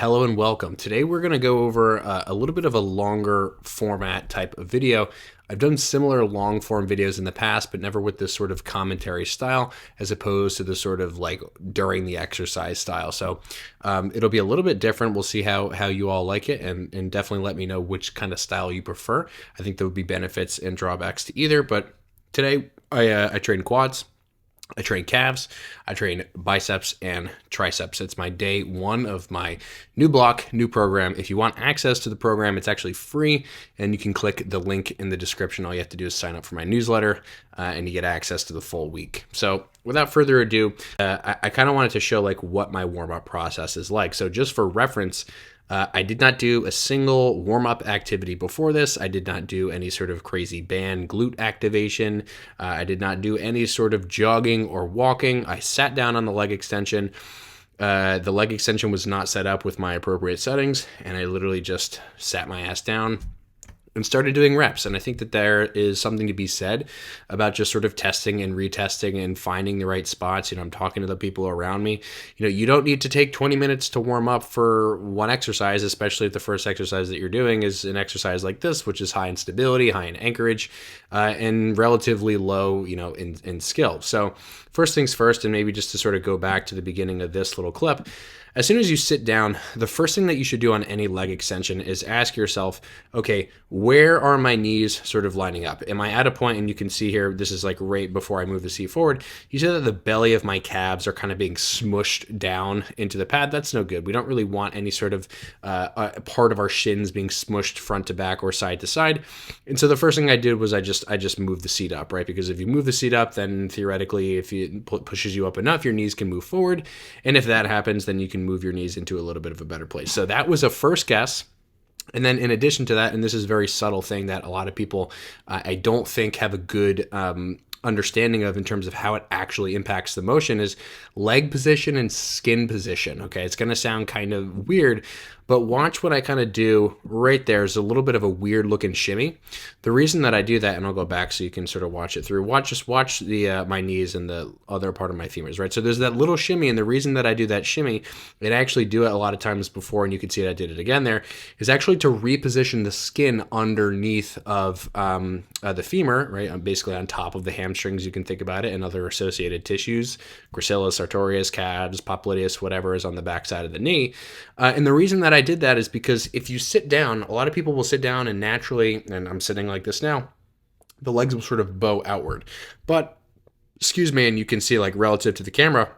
Hello and welcome. Today we're going to go over a little bit of a longer format type of video. I've done similar long form videos in the past, but never with this sort of commentary style as opposed to the sort of like during the exercise style. So it'll be a little bit different. We'll see how you all like it and definitely let me know which kind of style you prefer. I think there would be benefits and drawbacks to either, but today I train quads. I train calves, I train biceps and triceps. It's my day one of my new block, new program. If you want access to the program, it's actually free and you can click the link in the description. All you have to do is sign up for my newsletter and you get access to the full week. So without further ado, I kind of wanted to show like what my warm-up process is like. So just for reference, I did not do a single warm-up activity before this. I did not do any sort of crazy band glute activation. I did not do any sort of jogging or walking. I sat down on the leg extension. The leg extension was not set up with my appropriate settings, and I literally just sat my ass down and started doing reps. And I think that there is something to be said about just sort of testing and retesting and finding the right spots. I'm talking to the people around me. You don't need to take 20 minutes to warm up for one exercise, especially if the first exercise that you're doing is an exercise like this, which is high in stability, high in anchorage, and relatively low, in skill. So first things first, and maybe just to sort of go back to the beginning of this little clip, as soon as you sit down, the first thing that you should do on any leg extension is ask yourself, okay, where are my knees sort of lining up? Am I at a point, and you can see here, this is like right before I move the seat forward, you see that the belly of my calves are kind of being smushed down into the pad. That's no good. We don't really want any sort of part of our shins being smushed front to back or side to side. And so the first thing I did was I just moved the seat up, right? Because if you move the seat up, then theoretically, if it pushes you up enough, your knees can move forward. And if that happens, then you can move your knees into a little bit of a better place. So that was a first guess. And then in addition to that, and this is a very subtle thing that a lot of people I don't think have a good understanding of in terms of how it actually impacts the motion, is leg position and skin position. Okay, it's going to sound kind of weird, but watch what I kind of do right there is a little bit of a weird looking shimmy. The reason that I do that, and I'll go back so you can sort of watch it through. Watch the my knees and the other part of my femurs, right? So there's that little shimmy, and the reason that I do that shimmy, and I actually do it a lot of times before, and you can see that I did it again there, is actually to reposition the skin underneath of the femur, right? Basically on top of the hamstrings, you can think about it, and other associated tissues, gracilis, sartorius, calves, popliteus, whatever is on the backside of the knee. And the reason that I did that is because if you sit down, a lot of people will sit down and naturally, and I'm sitting like this now, the legs will sort of bow outward. But, excuse me, and you can see like relative to the camera,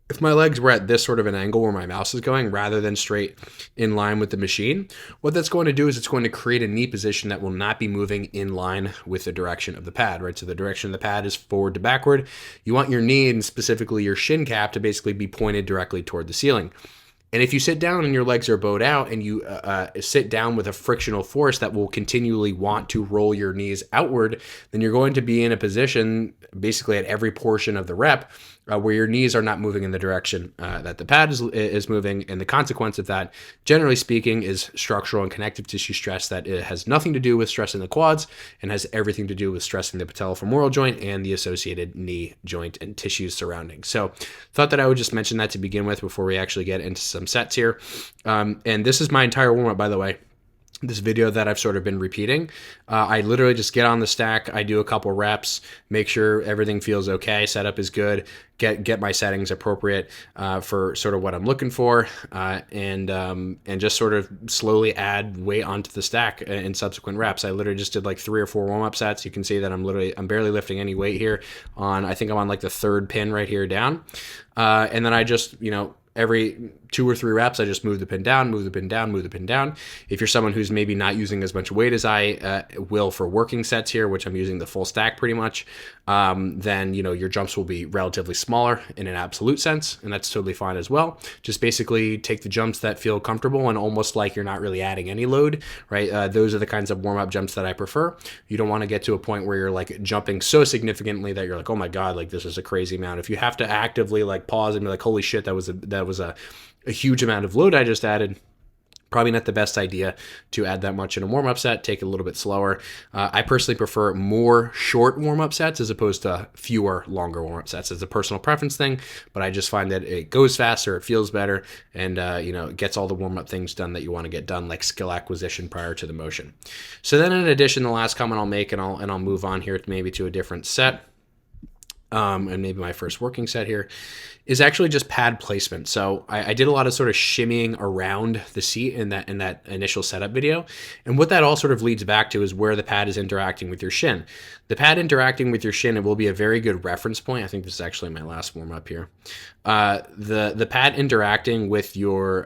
if my legs were at this sort of an angle where my mouse is going rather than straight in line with the machine, what that's going to do is it's going to create a knee position that will not be moving in line with the direction of the pad, right? So the direction of the pad is forward to backward. You want your knee, and specifically your shin cap, to basically be pointed directly toward the ceiling. And if you sit down and your legs are bowed out, and you sit down with a frictional force that will continually want to roll your knees outward, then you're going to be in a position basically at every portion of the rep where your knees are not moving in the direction that the pad is moving. And the consequence of that, generally speaking, is structural and connective tissue stress that it has nothing to do with stressing the quads and has everything to do with stressing the patellofemoral joint and the associated knee joint and tissues surrounding. So thought that I would just mention that to begin with before we actually get into some sets here. And this is my entire warm-up, by the way. This video that I've sort of been repeating. I literally just get on the stack, I do a couple reps, make sure everything feels okay, setup is good, get my settings appropriate for sort of what I'm looking for, and just sort of slowly add weight onto the stack in subsequent reps. I literally just did like 3 or 4 warm-up sets. You can see that I'm barely lifting any weight here. I think I'm on like the 3rd pin right here down, and then I just every 2 or 3 reps, I just move the pin down, move the pin down, move the pin down. If you're someone who's maybe not using as much weight as I will for working sets here, which I'm using the full stack pretty much, then your jumps will be relatively smaller in an absolute sense, and that's totally fine as well. Just basically take the jumps that feel comfortable and almost like you're not really adding any load, right? Those are the kinds of warm-up jumps that I prefer. You don't want to get to a point where you're like jumping so significantly that you're like, oh my God, like this is a crazy amount. If you have to actively like pause and be like, holy shit, that was a huge amount of load I just added, Probably not the best idea to add that much in a warm-up set. Take it a little bit slower. I personally prefer more short warm-up sets as opposed to fewer longer warm-up sets. It's a personal preference thing, but I just find that it goes faster, it feels better, and it gets all the warm-up things done that you want to get done, like skill acquisition prior to the motion. So then, in addition, the last comment I'll make, and I'll move on here maybe to a different set. And maybe my first working set here is actually just pad placement. So I did a lot of sort of shimmying around the seat in that initial setup video. And what that all sort of leads back to is where the pad is interacting with your shin. The pad interacting with your shin, it will be a very good reference point. I think this is actually my last warm up here. The pad interacting with your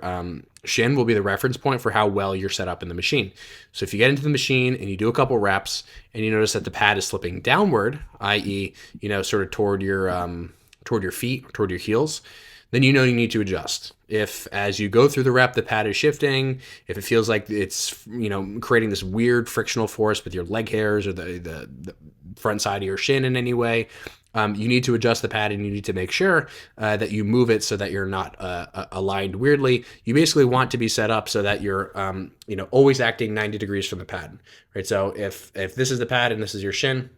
shin will be the reference point for how well you're set up in the machine. So if you get into the machine and you do a couple reps and you notice that the pad is slipping downward, i.e., sort of toward your feet, toward your heels, then you need to adjust. If as you go through the rep, the pad is shifting, if it feels like it's creating this weird frictional force with your leg hairs or the front side of your shin in any way, you need to adjust the pad, and you need to make sure that you move it so that you're not aligned weirdly. You basically want to be set up so that you're always acting 90 degrees from the pad, right? So if this is the pad and this is your shin,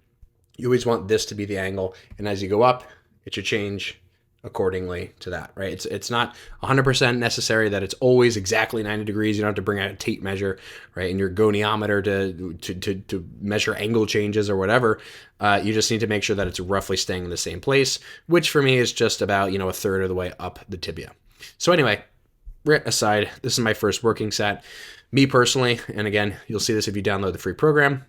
you always want this to be the angle, and as you go up, it should change accordingly to that, right? It's not 100% necessary that it's always exactly 90 degrees. You don't have to bring out a tape measure, right, and your goniometer to measure angle changes or whatever. You just need to make sure that it's roughly staying in the same place, which for me is just about a third of the way up the tibia. So anyway, right aside, this is my first working set. Me personally, and again, you'll see this if you download the free program,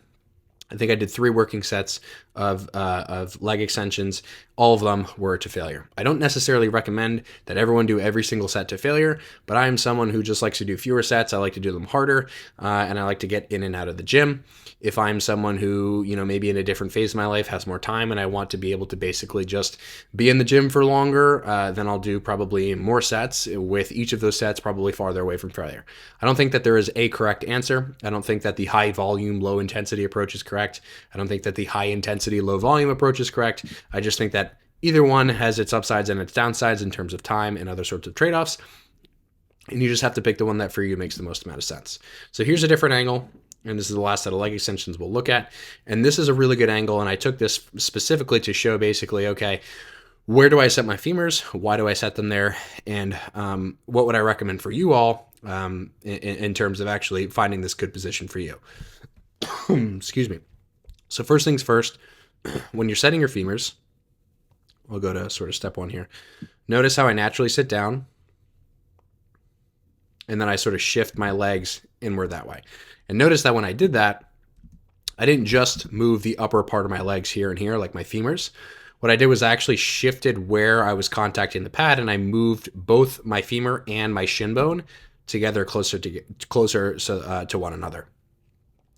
I think I did 3 working sets of leg extensions. All of them were to failure. I don't necessarily recommend that everyone do every single set to failure, but I am someone who just likes to do fewer sets. I like to do them harder, and I like to get in and out of the gym. If I'm someone who, maybe in a different phase of my life has more time and I want to be able to basically just be in the gym for longer, then I'll do probably more sets, with each of those sets probably farther away from failure. I don't think that there is a correct answer. I don't think that the high volume, low intensity approach is correct. I don't think that the high intensity, low volume approach is correct. I just think that either one has its upsides and its downsides in terms of time and other sorts of trade-offs. And you just have to pick the one that for you makes the most amount of sense. So here's a different angle. And this is the last set of leg extensions we'll look at. And this is a really good angle. And I took this specifically to show basically, okay, where do I set my femurs? Why do I set them there? And what would I recommend for you all in terms of actually finding this good position for you? Excuse me. So first things first, when you're setting your femurs, we'll go to sort of step 1 here. Notice how I naturally sit down, and then I sort of shift my legs inward that way. And notice that when I did that, I didn't just move the upper part of my legs here and here, like my femurs. What I did was I actually shifted where I was contacting the pad, and I moved both my femur and my shin bone together closer to one another.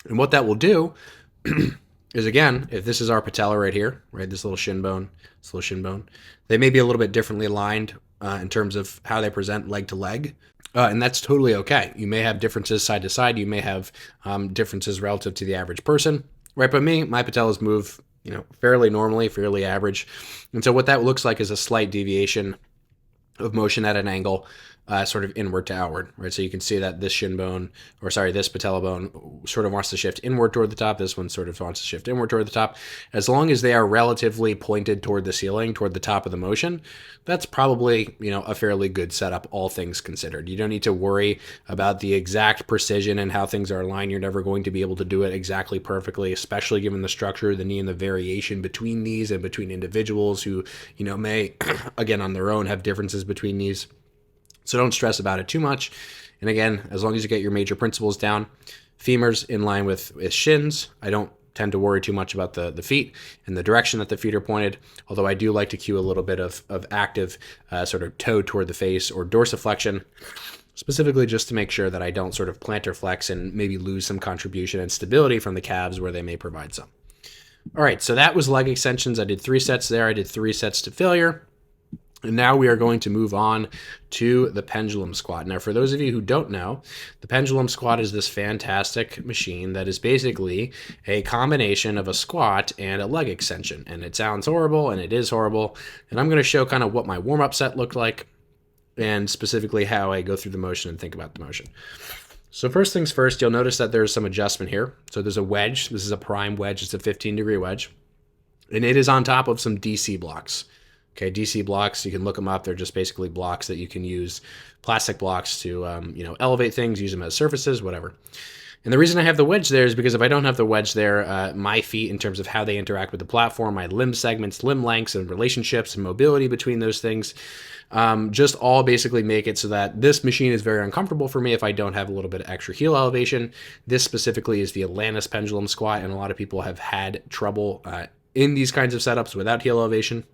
And what that will do is, again, if this is our patella right here, right, this little shin bone, they may be a little bit differently aligned in terms of how they present leg to leg. And that's totally okay. You may have differences side to side. You may have differences relative to the average person, right? But my patellas move, fairly normally, fairly average. And so what that looks like is a slight deviation of motion at an angle, sort of inward to outward, right? So you can see that this this patella bone sort of wants to shift inward toward the top. This one sort of wants to shift inward toward the top. As long as they are relatively pointed toward the ceiling, toward the top of the motion, that's probably, a fairly good setup, all things considered. You don't need to worry about the exact precision and how things are aligned. You're never going to be able to do it exactly perfectly, especially given the structure of the knee and the variation between knees and between individuals who, may, again, on their own have differences between knees. So don't stress about it too much. And again, as long as you get your major principles down, femurs in line with shins. I don't tend to worry too much about the feet and the direction that the feet are pointed, although I do like to cue a little bit of active sort of toe toward the face or dorsiflexion, specifically just to make sure that I don't sort of plantar flex and maybe lose some contribution and stability from the calves where they may provide some. All right, so that was leg extensions. I did 3 sets there. I did 3 sets to failure. And now we are going to move on to the pendulum squat. Now, for those of you who don't know, the pendulum squat is this fantastic machine that is basically a combination of a squat and a leg extension. And it sounds horrible, and it is horrible. And I'm going to show kind of what my warm-up set looked like, and specifically how I go through the motion and think about the motion. So first things first, you'll notice that there's some adjustment here. So there's a wedge. This is a prime wedge. It's a 15-degree wedge. And it is on top of some DC blocks. Okay, DC blocks, you can look them up. They're just basically blocks that you can use, plastic blocks to elevate things, use them as surfaces, whatever. And the reason I have the wedge there is because if I don't have the wedge there, my feet, in terms of how they interact with the platform, my limb segments, limb lengths, and relationships and mobility between those things, just all basically make it so that this machine is very uncomfortable for me if I don't have a little bit of extra heel elevation. This specifically is the Atlantis pendulum squat, and a lot of people have had trouble in these kinds of setups without heel elevation.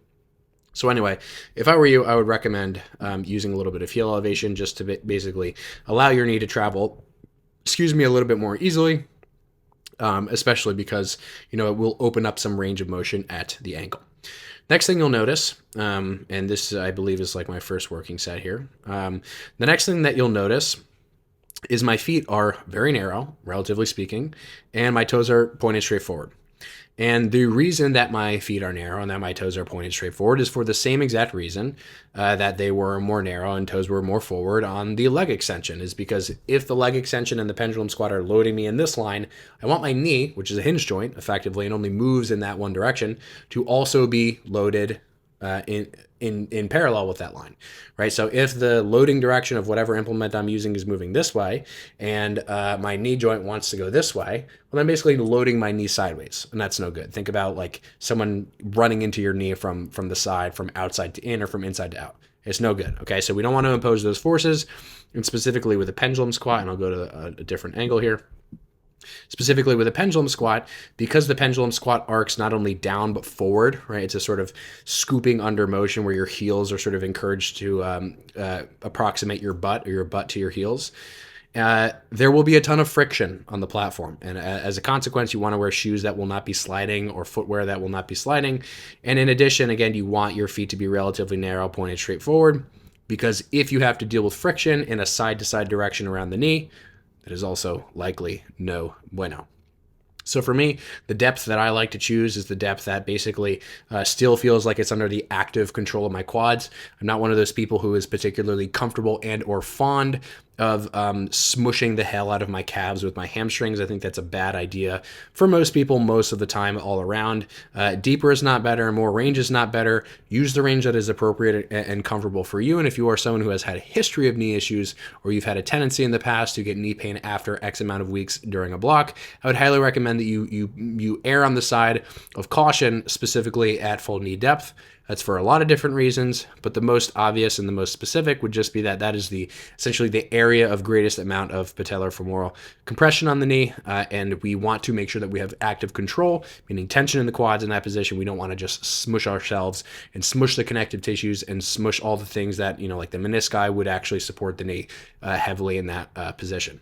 So anyway, if I were you, I would recommend using a little bit of heel elevation just to basically allow your knee to travel, a little bit more easily, especially because, it will open up some range of motion at the ankle. Next thing you'll notice, and this I believe is like my first working set here. The next thing that you'll notice is my feet are very narrow, relatively speaking, and my toes are pointed straight forward. And the reason that my feet are narrow and that my toes are pointed straight forward is for the same exact reason that they were more narrow and toes were more forward on the leg extension, is because if the leg extension and the pendulum squat are loading me in this line, I want my knee, which is a hinge joint effectively and only moves in that one direction, to also be loaded in parallel with that line, right? So if the loading direction of whatever implement I'm using is moving this way, and my knee joint wants to go this way, well, I'm basically loading my knee sideways, and that's no good. Think about like someone running into your knee from the side, from outside to in, or from inside to out. It's no good, okay? So we don't want to impose those forces, and specifically with a pendulum squat, and I'll go to a different angle here. Specifically with a pendulum squat, because the pendulum squat arcs not only down but forward, right? It's a sort of scooping under motion where your heels are sort of encouraged to approximate your butt, or your butt to your heels. There will be a ton of friction on the platform. And as a consequence, you want to wear shoes that will not be sliding, or footwear that will not be sliding. And in addition, again, you want your feet to be relatively narrow, pointed straight forward, because if you have to deal with friction in a side-to-side direction around the knee, that is also likely no bueno. So for me, the depth that I like to choose is the depth that basically still feels like it's under the active control of my quads. I'm not one of those people who is particularly comfortable and or fond of smushing the hell out of my calves with my hamstrings. I think that's a bad idea for most people most of the time all around. Deeper is not better, more range is not better. Use the range that is appropriate and comfortable for you. And if you are someone who has had a history of knee issues, or you've had a tendency in the past to get knee pain after X amount of weeks during a block, I would highly recommend that you err on the side of caution, specifically at full knee depth. That's for a lot of different reasons, but the most obvious and the most specific would just be that is essentially the area of greatest amount of patellofemoral compression on the knee, and we want to make sure that we have active control, meaning tension in the quads in that position. We don't want to just smush ourselves and smush the connective tissues and smush all the things that, like the menisci would actually support the knee heavily in that position.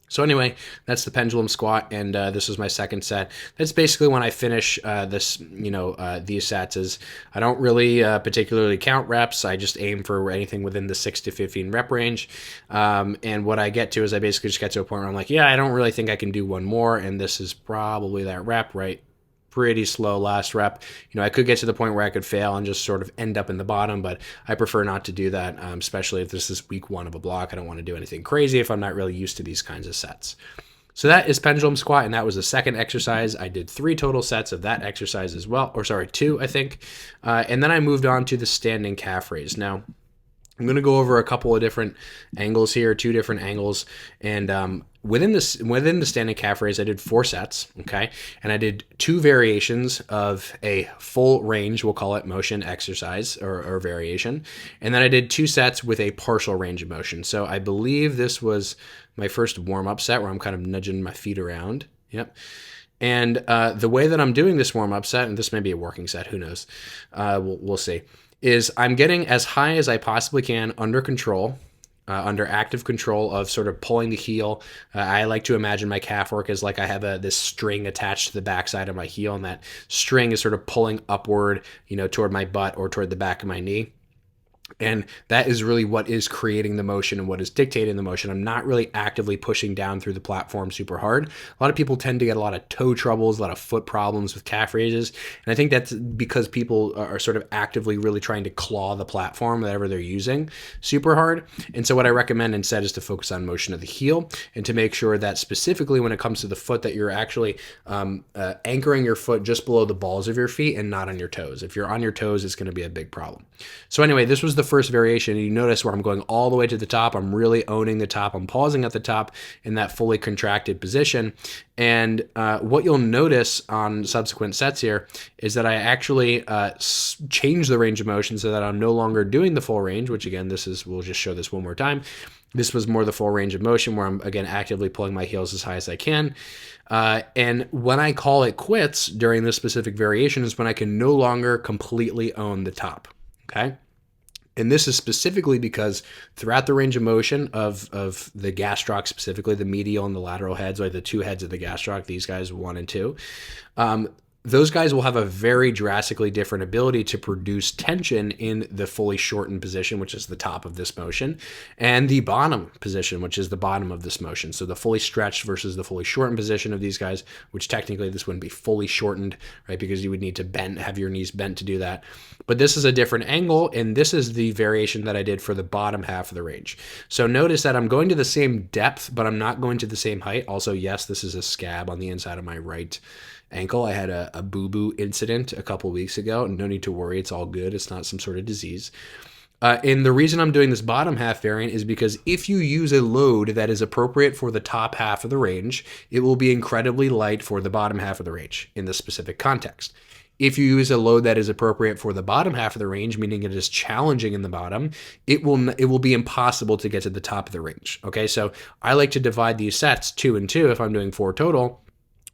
So anyway, that's the pendulum squat, and this was my second set. That's basically when I finish these sets. Is I don't really particularly count reps. I just aim for anything within the 6 to 15 rep range. And what I get to is I basically just get to a point where I'm like, yeah, I don't really think I can do one more, and this is probably that rep, right? Pretty slow last rep. I could get to the point where I could fail and just sort of end up in the bottom, but I prefer not to do that, especially if this is week one of a block. I don't want to do anything crazy if I'm not really used to these kinds of sets. So that is pendulum squat, and that was the second exercise. I did 3 total sets of that exercise as well, or sorry, 2, I think. And then I moved on to the standing calf raise. Now, I'm going to go over a couple of different angles here, 2 different angles, and within the standing calf raise, I did 4 sets, okay, and I did 2 variations of a full range, we'll call it motion exercise or variation, and then I did 2 sets with a partial range of motion. So I believe this was my first warm-up set where I'm kind of nudging my feet around. Yep. And the way that I'm doing this warm-up set, and this may be a working set, who knows, we'll see, is I'm getting as high as I possibly can under control, under active control of sort of pulling the heel. I like to imagine my calf work as like I have this string attached to the backside of my heel, and that string is sort of pulling upward, toward my butt or toward the back of my knee. And that is really what is creating the motion and what is dictating the motion. I'm not really actively pushing down through the platform super hard. A lot of people tend to get a lot of toe troubles, a lot of foot problems with calf raises. And I think that's because people are sort of actively really trying to claw the platform, whatever they're using, super hard. And so what I recommend instead is to focus on motion of the heel and to make sure that specifically when it comes to the foot that you're actually anchoring your foot just below the balls of your feet and not on your toes. If you're on your toes, it's going to be a big problem. So anyway, this was the first variation. You notice where I'm going all the way to the top. I'm really owning the top. I'm pausing at the top in that fully contracted position. And what you'll notice on subsequent sets here is that I actually change the range of motion so that I'm no longer doing the full range, which again, we'll just show this one more time. This was more the full range of motion where I'm, again, actively pulling my heels as high as I can. And when I call it quits during this specific variation is when I can no longer completely own the top, okay? And this is specifically because throughout the range of motion of the gastroc, specifically the medial and the lateral heads, like the two heads of the gastroc, these guys 1 and 2, those guys will have a very drastically different ability to produce tension in the fully shortened position, which is the top of this motion, and the bottom position, which is the bottom of this motion. So the fully stretched versus the fully shortened position of these guys, which technically this wouldn't be fully shortened, right? Because you would need to have your knees bent to do that. But this is a different angle, and this is the variation that I did for the bottom half of the range. So notice that I'm going to the same depth, but I'm not going to the same height. Also, yes, this is a scab on the inside of my right ankle. I had a boo-boo incident a couple weeks ago. No need to worry. It's all good. It's not some sort of disease. And the reason I'm doing this bottom half variant is because if you use a load that is appropriate for the top half of the range, it will be incredibly light for the bottom half of the range in this specific context. If you use a load that is appropriate for the bottom half of the range, meaning it is challenging in the bottom, it will be impossible to get to the top of the range. Okay, so I like to divide these sets 2 and 2 if I'm doing 4 total.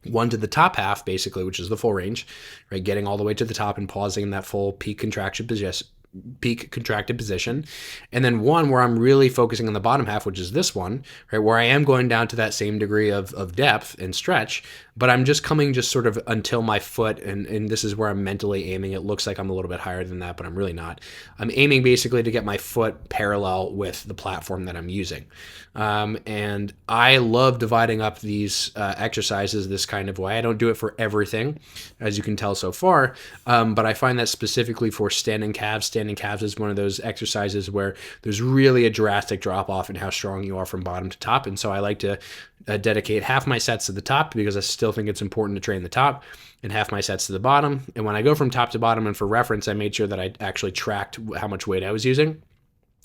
1 to the top half, basically, which is the full range, right? Getting all the way to the top and pausing in that full peak contracted position. And then 1 where I'm really focusing on the bottom half, which is this one, right? Where I am going down to that same degree of depth and stretch, but I'm just coming just sort of until my foot, and this is where I'm mentally aiming. It looks like I'm a little bit higher than that, but I'm really not. I'm aiming basically to get my foot parallel with the platform that I'm using. And I love dividing up these exercises this kind of way. I don't do it for everything, as you can tell so far, but I find that specifically for standing calves is one of those exercises where there's really a drastic drop off in how strong you are from bottom to top. And so I like to dedicate half my sets to the top because I still think it's important to train the top, and half my sets to the bottom. And when I go from top to bottom, and for reference, I made sure that I actually tracked how much weight I was using.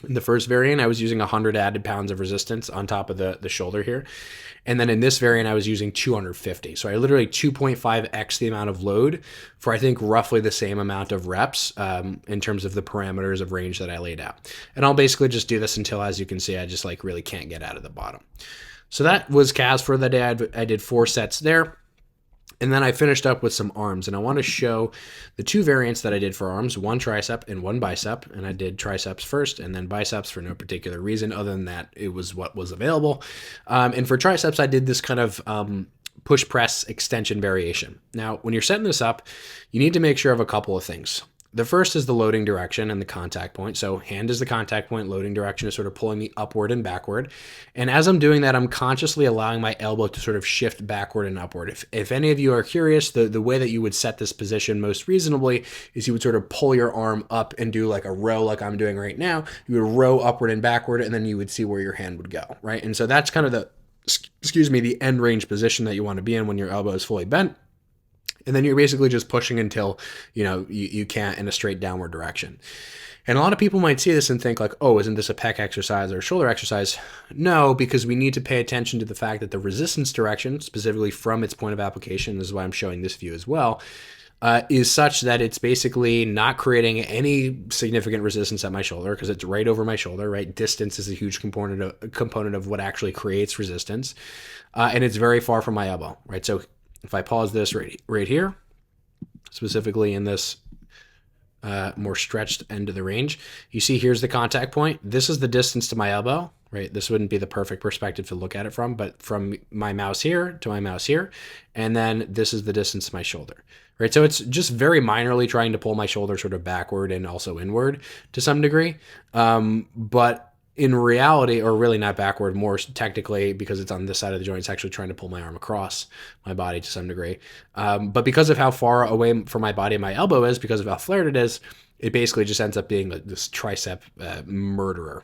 In the first variant, I was using 100 added pounds of resistance on top of the shoulder here. And then in this variant, I was using 250. So I literally 2.5x the amount of load for, I think, roughly the same amount of reps in terms of the parameters of range that I laid out. And I'll basically just do this until, as you can see, I just like really can't get out of the bottom. So that was calves for the day. I did 4 sets there. And then I finished up with some arms, and I want to show the 2 variants that I did for arms, 1 tricep and 1 bicep. And I did triceps first and then biceps for no particular reason other than that it was what was available. And for triceps, I did this kind of push press extension variation. Now, when you're setting this up, you need to make sure of a couple of things. The first is the loading direction and the contact point. So hand is the contact point, loading direction is sort of pulling me upward and backward. And as I'm doing that, I'm consciously allowing my elbow to sort of shift backward and upward. If any of you are curious, the way that you would set this position most reasonably is you would sort of pull your arm up and do like a row like I'm doing right now. You would row upward and backward, and then you would see where your hand would go, right? And so that's kind of the end range position that you want to be in when your elbow is fully bent. And then you're basically just pushing until, you can't in a straight downward direction. And a lot of people might see this and think like, oh, isn't this a pec exercise or a shoulder exercise? No, because we need to pay attention to the fact that the resistance direction, specifically from its point of application, this is why I'm showing this view as well, is such that it's basically not creating any significant resistance at my shoulder because it's right over my shoulder, right? Distance is a huge component of what actually creates resistance. And it's very far from my elbow, right? So if I pause this right here, specifically in this more stretched end of the range, you see here's the contact point. This is the distance to my elbow, right? This wouldn't be the perfect perspective to look at it from, but from my mouse here to my mouse here, and then this is the distance to my shoulder, right? So it's just very minorly trying to pull my shoulder sort of backward and also inward to some degree. But in reality, or really not backward, more technically, because it's on this side of the joint, it's actually trying to pull my arm across my body to some degree. But because of how far away from my body my elbow is, because of how flared it is, it basically just ends up being this tricep murderer.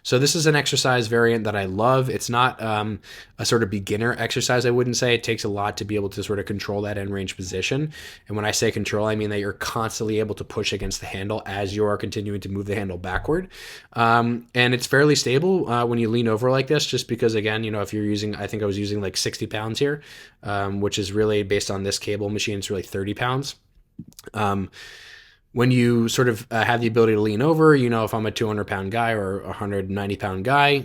So this is an exercise variant that I love. It's not a sort of beginner exercise, I wouldn't say. It takes a lot to be able to sort of control that end range position. And when I say control, I mean that you're constantly able to push against the handle as you are continuing to move the handle backward. And it's fairly stable when you lean over like this, just because, again, if you're using, I think I was using like 60 pounds here, which is really based on this cable machine, it's really 30 pounds. When you sort of have the ability to lean over, if I'm a 200-pound guy or a 190-pound guy,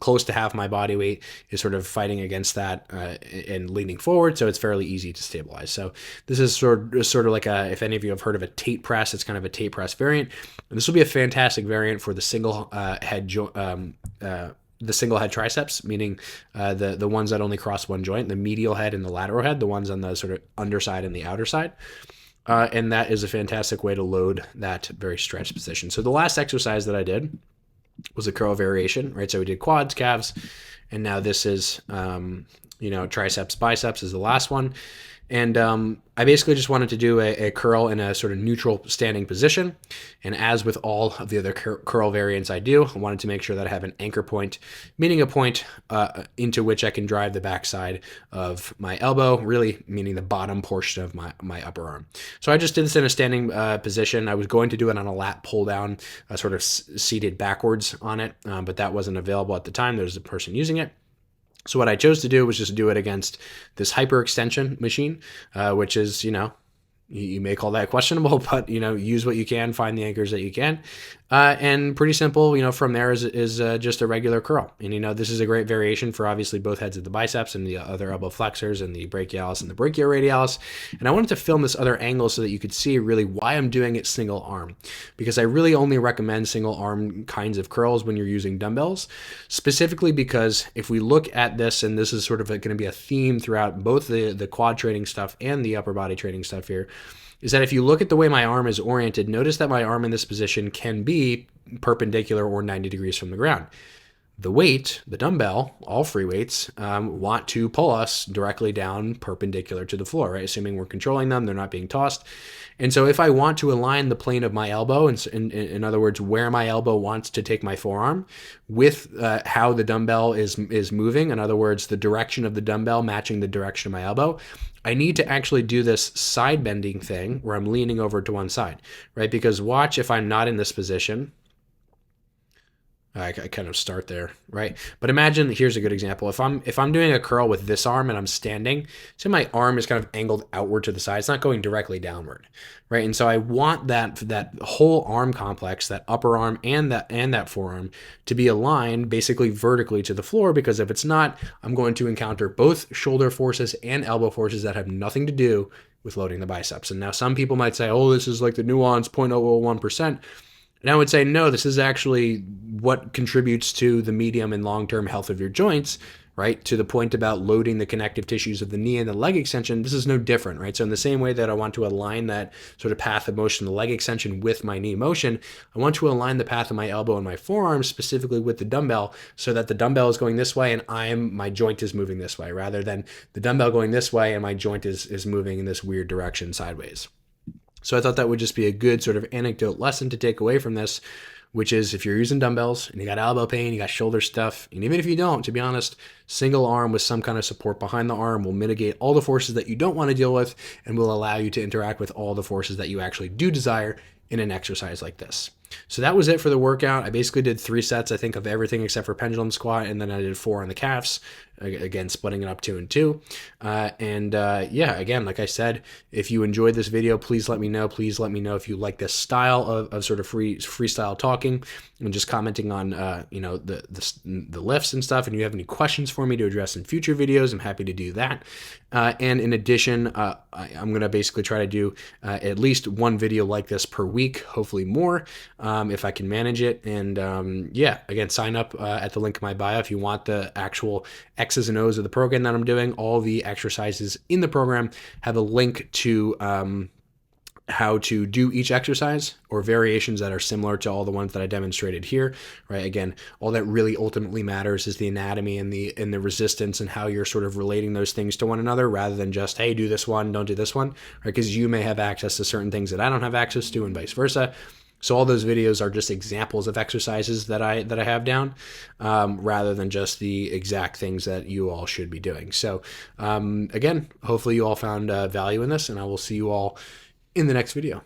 close to half my body weight is sort of fighting against that and leaning forward, so it's fairly easy to stabilize. So this is sort of like if any of you have heard of a Tate press, it's kind of a Tate press variant. And this will be a fantastic variant for the single head the single head triceps, meaning the ones that only cross one joint, the medial head and the lateral head, the ones on the sort of underside and the outer side. And that is a fantastic way to load that very stretched position. So the last exercise that I did was a curl variation, right? So we did quads, calves, and now this is, triceps, biceps is the last one. And I basically just wanted to do a curl in a sort of neutral standing position. And as with all of the other curl variants I do, I wanted to make sure that I have an anchor point, meaning a point into which I can drive the backside of my elbow, really meaning the bottom portion of my upper arm. So I just did this in a standing position. I was going to do it on a lat pull down, sort of seated backwards on it, but that wasn't available at the time. There was a person using it. So what I chose to do was just do it against this hyperextension machine, which is, you may call that questionable, but, use what you can, find the anchors that you can. And pretty simple, from there is just a regular curl. And, this is a great variation for obviously both heads of the biceps and the other elbow flexors and the brachialis and the brachioradialis. And I wanted to film this other angle so that you could see really why I'm doing it single arm, because I really only recommend single arm kinds of curls when you're using dumbbells, specifically because if we look at this, and this is sort of going to be a theme throughout both the quad training stuff and the upper body training stuff here, is that if you look at the way my arm is oriented, notice that my arm in this position can be perpendicular or 90 degrees from the ground. The weight, the dumbbell, all free weights, want to pull us directly down perpendicular to the floor, right? Assuming we're controlling them, they're not being tossed. And so if I want to align the plane of my elbow, in other words, where my elbow wants to take my forearm, with how the dumbbell is moving, in other words, the direction of the dumbbell matching the direction of my elbow, I need to actually do this side bending thing where I'm leaning over to one side, right? Because watch, if I'm not in this position, I kind of start there, right? But imagine, here's a good example. If I'm doing a curl with this arm and I'm standing, so my arm is kind of angled outward to the side. It's not going directly downward, right? And so I want that whole arm complex, that upper arm and that forearm, to be aligned basically vertically to the floor, because if it's not, I'm going to encounter both shoulder forces and elbow forces that have nothing to do with loading the biceps. And now some people might say, oh, this is like the nuance 0.001%. And I would say, no, this is actually what contributes to the medium and long-term health of your joints, right? To the point about loading the connective tissues of the knee and the leg extension, this is no different, right? So in the same way that I want to align that sort of path of motion, the leg extension with my knee motion, I want to align the path of my elbow and my forearm specifically with the dumbbell, so that the dumbbell is going this way and my joint is moving this way, rather than the dumbbell going this way and my joint is moving in this weird direction sideways. So I thought that would just be a good sort of anecdote lesson to take away from this, which is if you're using dumbbells and you got elbow pain, you got shoulder stuff, and even if you don't, to be honest, single arm with some kind of support behind the arm will mitigate all the forces that you don't want to deal with and will allow you to interact with all the forces that you actually do desire in an exercise like this. So that was it for the workout. I basically did 3 sets, I think, of everything except for pendulum squat, and then I did 4 on the calves. again, splitting it up 2 and 2. Yeah, again, like I said, if you enjoyed this video, please let me know. Please let me know if you like this style of sort of freestyle talking and just commenting on the lifts and stuff. And you have any questions for me to address in future videos, I'm happy to do that. And in addition, I'm going to basically try to do at least one video like this per week, hopefully more, if I can manage it. And yeah, again, sign up at the link in my bio if you want the actual X's and O's of the program that I'm doing. All the exercises in the program have a link to how to do each exercise or variations that are similar to all the ones that I demonstrated here, right? Again, all that really ultimately matters is the anatomy and the resistance and how you're sort of relating those things to one another, rather than just, hey, do this one, don't do this one, right? Because you may have access to certain things that I don't have access to and vice versa. So all those videos are just examples of exercises that I have down, rather than just the exact things that you all should be doing. So again, hopefully you all found value in this, and I will see you all in the next video.